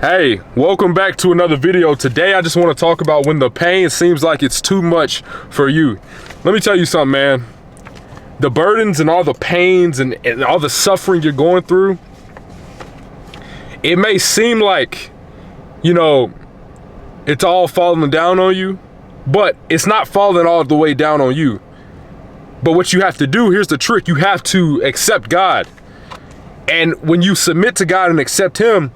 Hey, welcome back to another video. Today I just want to talk about when the pain seems like it's too much for you. Let me tell you something, man. The burdens and all the pains and all the suffering you're going through, it may seem like, it's all falling down on you, but it's not falling all the way down on you. But what you have to do, here's the trick, you have to accept God. And when you submit to God and accept Him,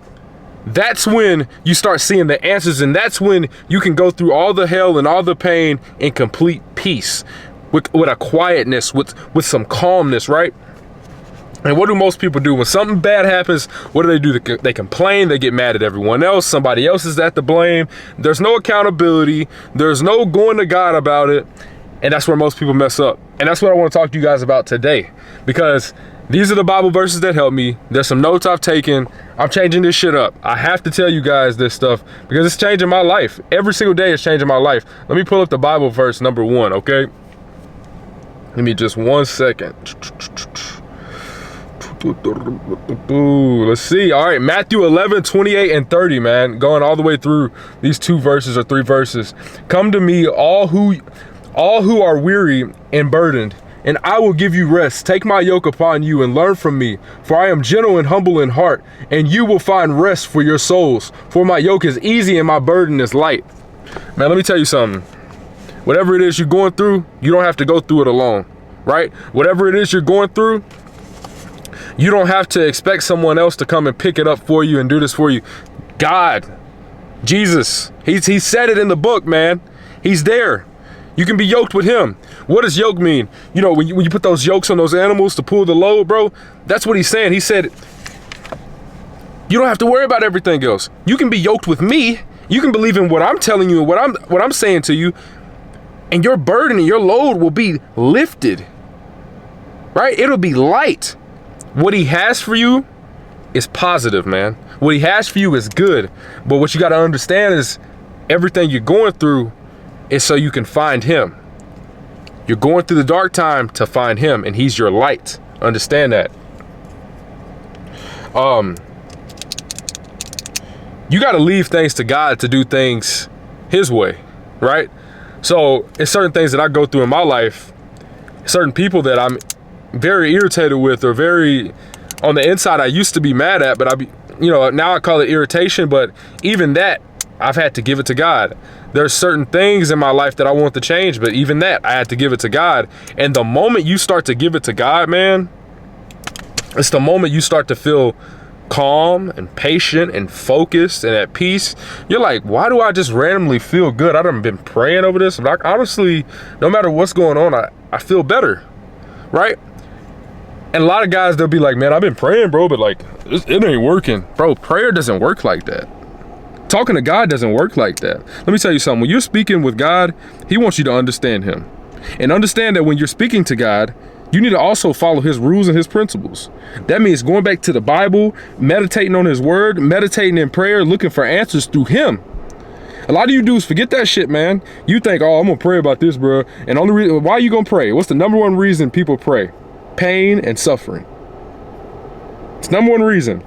that's when you start seeing the answers, and that's when you can go through all the hell and all the pain in complete peace, with a quietness, with some calmness, right? And what do most people do when something bad happens? What do? They complain, they get mad at everyone else, somebody else is at the blame. There's no accountability, there's no going to God about it, and that's where most people mess up. And that's what I want to talk to you guys about today, because these are the Bible verses that help me. There's some notes I've taken. I'm changing this shit up. I have to tell you guys this stuff because it's changing my life. Every single day it's changing my life. Let me pull up the Bible verse number 1, okay? Give me just 1 second. Let's see. All right, Matthew 11, 28 and 30, man. Going all the way through these 2 verses or 3 verses. Come to me, all who are weary and burdened, and I will give you rest. Take my yoke upon you and learn from me, for I am gentle and humble in heart, and you will find rest for your souls. For my yoke is easy and my burden is light. Man, let me tell you something. Whatever it is you're going through, you don't have to go through it alone, right? Whatever it is you're going through, you don't have to expect someone else to come and pick it up for you and do this for you. God, Jesus, he said it in the book, man. He's there. You can be yoked with him. What does yoke mean? When you put those yokes on those animals to pull the load, bro, that's what he's saying. He said, you don't have to worry about everything else. You can be yoked with me. You can believe in what I'm telling you and what I'm saying to you, and your burden and your load will be lifted, right? It'll be light. What he has for you is positive, man. What he has for you is good. But what you got to understand is everything you're going through is so you can find him. You're going through the dark time to find him, and he's your light. Understand that. You got to leave things to God to do things his way, right? So it's certain things that I go through in my life, certain people that I'm very irritated with, or very on the inside I used to be mad at, but now I call it irritation, but even that I've had to give it to God. There's certain things in my life that I want to change, but even that I had to give it to God. And the moment you start to give it to God, man, it's the moment you start to feel calm and patient and focused and at peace. You're like, why do I just randomly feel good? I done been praying over this. Like, honestly, no matter what's going on, I feel better, right? And a lot of guys, they'll be like, man, I've been praying, bro, but like, it ain't working. Bro, prayer doesn't work like that. Talking to God doesn't work like that. Let me tell you something. When you're speaking with God, he wants you to understand him. And understand that when you're speaking to God, you need to also follow his rules and his principles. That means going back to the Bible, meditating on his word, meditating in prayer, looking for answers through him. A lot of you dudes forget that shit, man. You think, oh, I'm gonna pray about this, bro. And only reason, why are you gonna pray? What's the number one reason people pray? Pain and suffering. It's number one reason.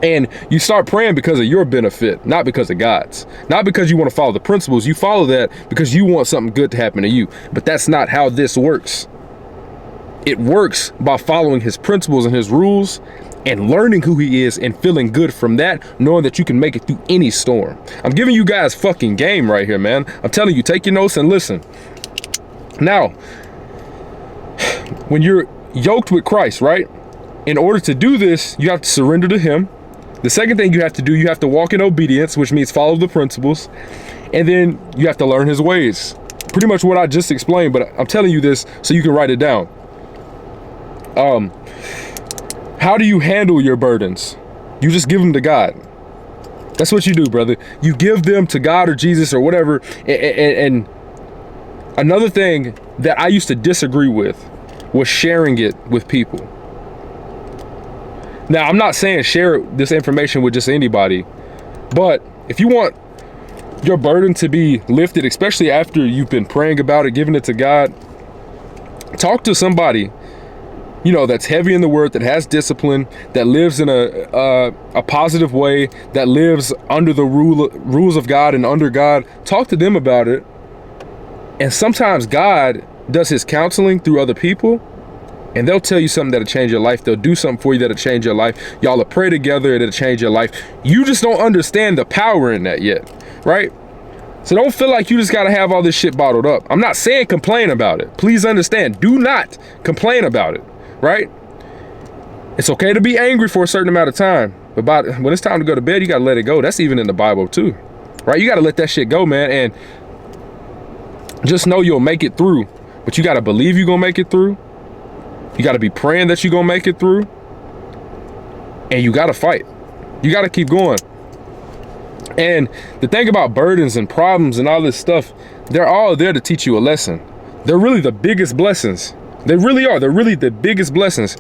And you start praying because of your benefit, not because of God's. Not because you want to follow the principles. You follow that because you want something good to happen to you. But that's not how this works. It works by following his principles and his rules and learning who he is and feeling good from that, knowing that you can make it through any storm. I'm giving you guys fucking game right here, man. I'm telling you, take your notes and listen. Now, when you're yoked with Christ, right? In order to do this, you have to surrender to him. The second thing you have to do, you have to walk in obedience, which means follow the principles. And then you have to learn his ways. Pretty much what I just explained, but I'm telling you this so you can write it down. How do you handle your burdens? You just give them to God. That's what you do, brother. You give them to God or Jesus or whatever. And another thing that I used to disagree with was sharing it with people. Now, I'm not saying share this information with just anybody, but if you want your burden to be lifted, especially after you've been praying about it, giving it to God, talk to somebody you know, that's heavy in the word, that has discipline, that lives in a positive way, that lives under the rules of God and under God. Talk to them about it. And sometimes God does his counseling through other people, and they'll tell you something that'll change your life. They'll do something for you that'll change your life. Y'all will pray together, it'll change your life. You just don't understand the power in that yet, right? So don't feel like you just gotta have all this shit bottled up. I'm not saying complain about it. Please understand, do not complain about it, right? It's okay to be angry for a certain amount of time, but when it's time to go to bed, you gotta let it go. That's even in the Bible too, right? You gotta let that shit go, man, and just know you'll make it through. But you gotta believe you're gonna make it through. You gotta be praying that you're gonna make it through. And you gotta fight. You gotta keep going. And the thing about burdens and problems and all this stuff, they're all there to teach you a lesson. They're really the biggest blessings. They really are. They're really the biggest blessings.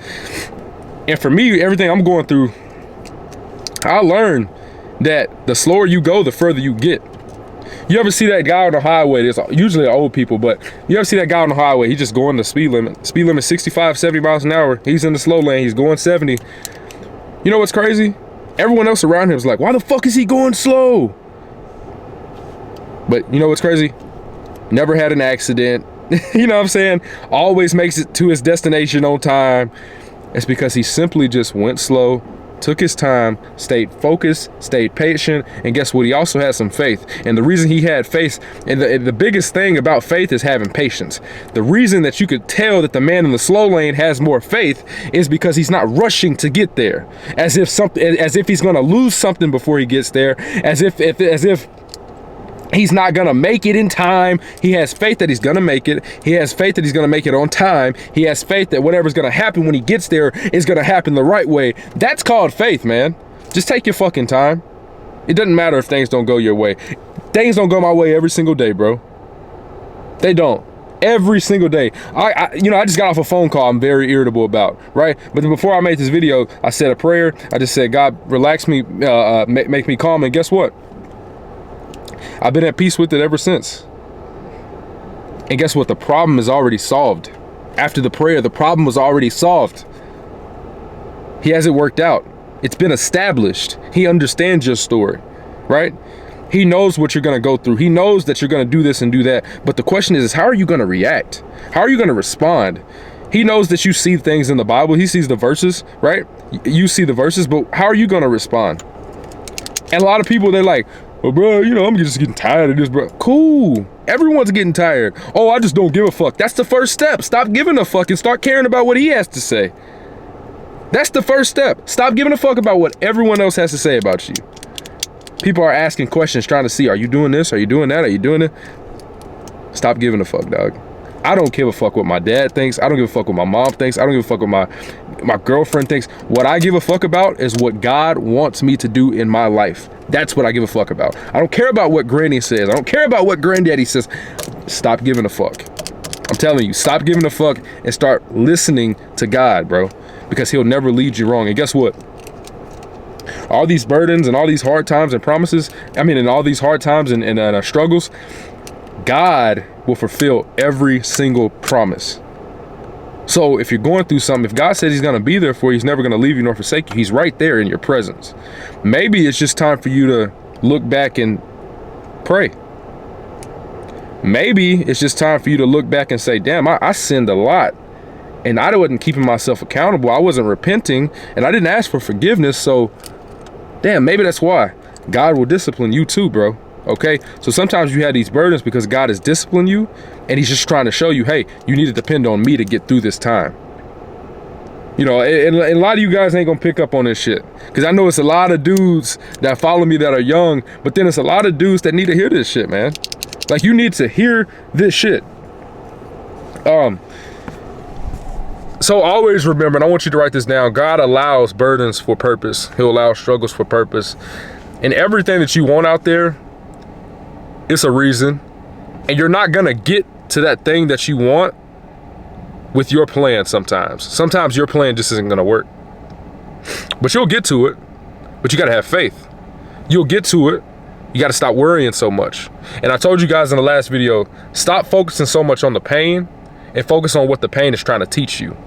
And for me, everything I'm going through, I learned that the slower you go, the further you get. You ever see that guy on the highway? There's usually old people, but you ever see that guy on the highway? He just going the speed limit. Speed limit 65, 70 miles an hour. He's in the slow lane. He's going 70. You know what's crazy? Everyone else around him is like, why the fuck is he going slow? But you know what's crazy? Never had an accident. You know what I'm saying? Always makes it to his destination on time. It's because he simply just went slow, took his time, stayed focused, stayed patient, and guess what? He also had some faith. And the reason he had faith, and the biggest thing about faith is having patience. The reason that you could tell that the man in the slow lane has more faith is because he's not rushing to get there, as if he's gonna lose something before he gets there, as if he's not gonna make it in time. He has faith that he's gonna make it. He has faith that he's gonna make it on time. He has faith that whatever's gonna happen when he gets there is gonna happen the right way. That's called faith, man. Just take your fucking time. It doesn't matter if things don't go your way. Things don't go my way every single day, bro. They don't. Every single day. I just got off a phone call I'm very irritable about, right? But then before I made this video, I said a prayer. I just said, God, relax me, make me calm, and guess what? I've been at peace with it ever since. And guess what? The problem is already solved. After the prayer, the problem was already solved. He has it worked out. It's been established. He understands your story, right? He knows what you're going to go through. He knows that you're going to do this and do that. But the question is how are you going to react? How are you going to respond? He knows that you see things in the Bible. He sees the verses, right? You see the verses, but how are you going to respond? And a lot of people, they're like, well, bro, you know, I'm just getting tired of this, bro. Cool. Everyone's getting tired. Oh, I just don't give a fuck. That's the first step. Stop giving a fuck and start caring about what he has to say. That's the first step. Stop giving a fuck about what everyone else has to say about you. People are asking questions, trying to see, are you doing this? Are you doing that? Are you doing it? Stop giving a fuck, dog. I don't give a fuck what my dad thinks. I don't give a fuck what my mom thinks. I don't give a fuck what my girlfriend thinks. What I give a fuck about is what God wants me to do in my life. That's what I give a fuck about. I don't care about what Granny says. I don't care about what Granddaddy says. Stop giving a fuck. I'm telling you, stop giving a fuck and start listening to God, bro, because he'll never lead you wrong. And guess what? All these burdens and all these hard times and promises, and all these hard times and struggles, God will fulfill every single promise. So if you're going through something, if God says he's going to be there for you, he's never going to leave you nor forsake you. He's right there in your presence. Maybe it's just time for you to look back and pray. Maybe it's just time for you to look back and say, damn, I sinned a lot. And I wasn't keeping myself accountable. I wasn't repenting and I didn't ask for forgiveness. So damn, maybe that's why God will discipline you too, bro. Okay, so sometimes you have these burdens because God has disciplined you and he's just trying to show you, hey, you need to depend on me to get through this time. You know, and a lot of you guys ain't gonna pick up on this shit because I know it's a lot of dudes that follow me that are young, but then it's a lot of dudes that need to hear this shit, man. Like, you need to hear this shit. So always remember, and I want you to write this down, God allows burdens for purpose. He'll allow struggles for purpose. And everything that you want out there, it's a reason. And you're not gonna get to that thing that you want with your plan sometimes. Sometimes your plan just isn't gonna work. But you'll get to it, but you gotta have faith. You'll get to it. You gotta stop worrying so much. And I told you guys in the last video, stop focusing so much on the pain and focus on what the pain is trying to teach you.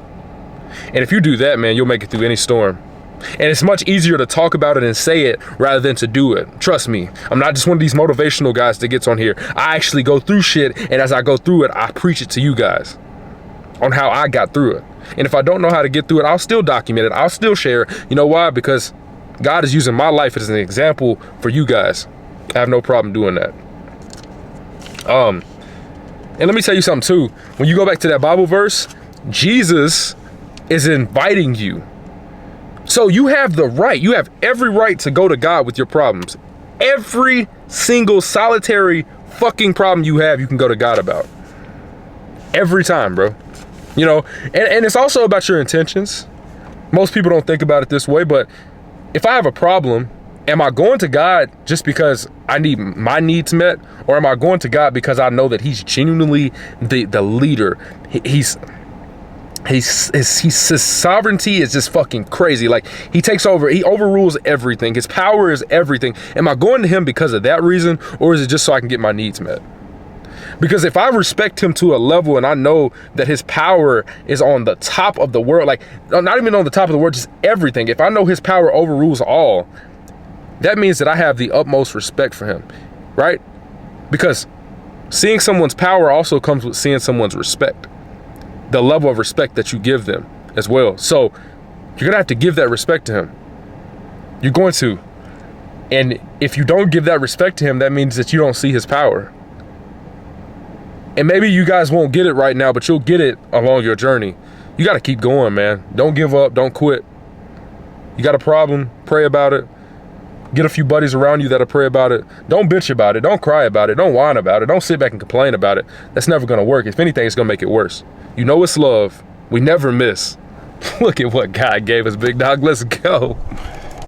And if you do that, man, you'll make it through any storm. And it's much easier to talk about it and say it rather than to do it. Trust me, I'm not just one of these motivational guys that gets on here. I actually go through shit, and as I go through it, I preach it to you guys on how I got through it. And if I don't know how to get through it, I'll still document it. I'll still share it. You know why? Because God is using my life as an example for you guys. I have no problem doing that. And let me tell you something too. When you go back to that Bible verse, Jesus is inviting you. So you have the right, you have every right to go to God with your problems. Every single solitary fucking problem you have, you can go to God about. Every time, bro. You know, and it's also about your intentions. Most people don't think about it this way, but if I have a problem, am I going to God just because I need my needs met? Or am I going to God because I know that he's genuinely the leader? His sovereignty is just fucking crazy. Like, he takes over, he overrules everything. His power is everything. Am I going to him because of that reason? Or is it just so I can get my needs met? Because if I respect him to a level and I know that his power is on the top of the world, like not even on the top of the world, just everything. If I know his power overrules all, that means that I have the utmost respect for him, right? Because seeing someone's power also comes with seeing someone's respect. The level of respect that you give them as well. So you're gonna have to give that respect to him. You're going to. And if you don't give that respect to him, that means that you don't see his power. And maybe you guys won't get it right now, but you'll get it along your journey. You gotta keep going, man. Don't give up, don't quit. You got a problem, pray about it. Get a few buddies around you that'll pray about it. Don't bitch about it, don't cry about it, don't whine about it, don't sit back and complain about it. That's never gonna work. If anything, it's gonna make it worse. You know it's love. We never miss. Look at what God gave us, big dog. Let's go.